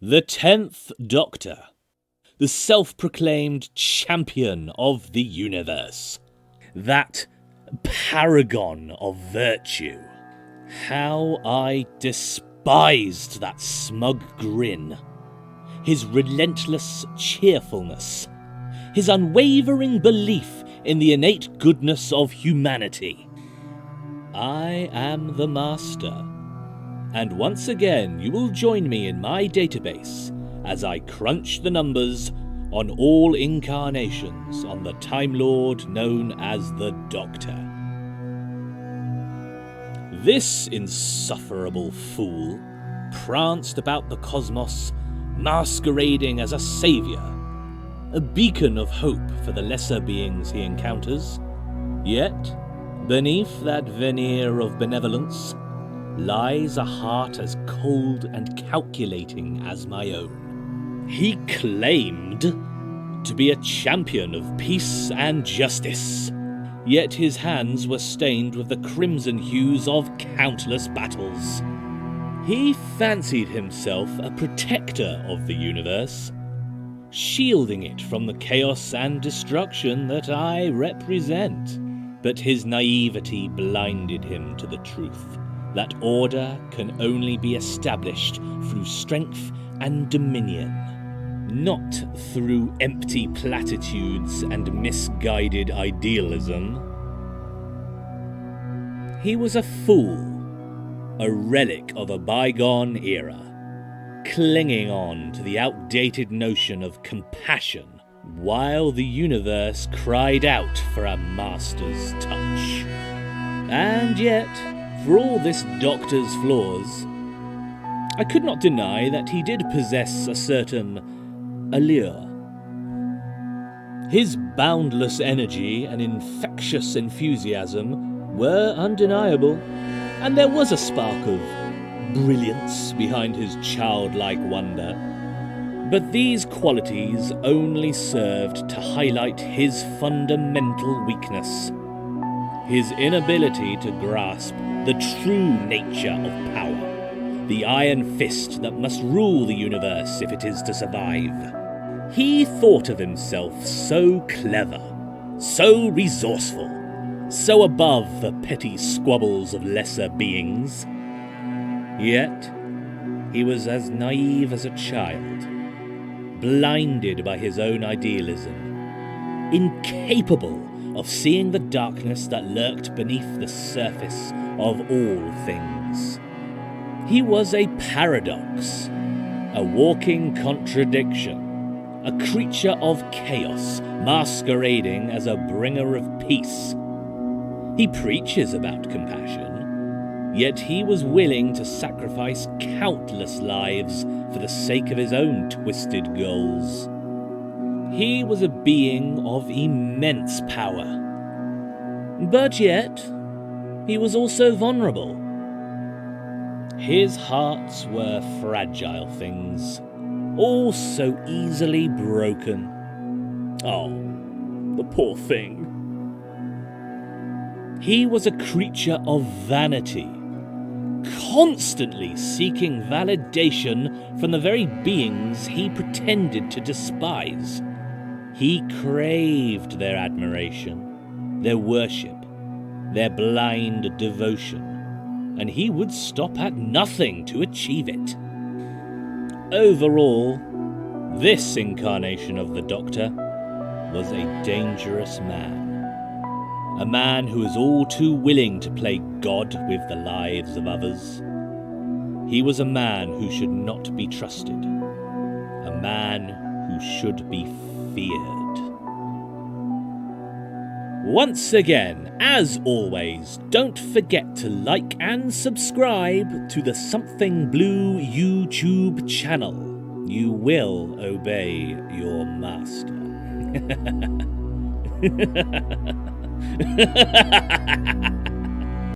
The 10th Doctor, the self-proclaimed champion of the universe. That paragon of virtue. How I despised that smug grin. His relentless cheerfulness. His unwavering belief in the innate goodness of humanity. I am the Master. And once again, you will join me in my database as I crunch the numbers on all incarnations on the Time Lord known as the Doctor. This insufferable fool pranced about the cosmos, masquerading as a saviour, a beacon of hope for the lesser beings he encounters. Yet, beneath that veneer of benevolence, lies a heart as cold and calculating as my own. He claimed to be a champion of peace and justice, yet his hands were stained with the crimson hues of countless battles. He fancied himself a protector of the universe, shielding it from the chaos and destruction that I represent. But his naivety blinded him to the truth. That order can only be established through strength and dominion, not through empty platitudes and misguided idealism. He was a fool, a relic of a bygone era, clinging on to the outdated notion of compassion, while the universe cried out for a master's touch. And yet, for all this Doctor's flaws, I could not deny that he did possess a certain allure. His boundless energy and infectious enthusiasm were undeniable, and there was a spark of brilliance behind his childlike wonder. But these qualities only served to highlight his fundamental weakness, his inability to grasp the true nature of power, the iron fist that must rule the universe if it is to survive. He thought of himself so clever, so resourceful, so above the petty squabbles of lesser beings. Yet, he was as naive as a child, blinded by his own idealism, incapable of seeing the darkness that lurked beneath the surface of all things. He was a paradox, a walking contradiction, a creature of chaos masquerading as a bringer of peace. He preaches about compassion, yet he was willing to sacrifice countless lives for the sake of his own twisted goals. He was a being of immense power, but yet he was also vulnerable. His hearts were fragile things, all so easily broken. Oh, the poor thing. He was a creature of vanity, constantly seeking validation from the very beings he pretended to despise. He craved their admiration, their worship, their blind devotion, and he would stop at nothing to achieve it. Overall, this incarnation of the Doctor was a dangerous man. A man who is all too willing to play God with the lives of others. He was a man who should not be trusted. A man who should be feared. Once again, as always, don't forget to like and subscribe to the Something Blue YouTube channel. You will obey your master.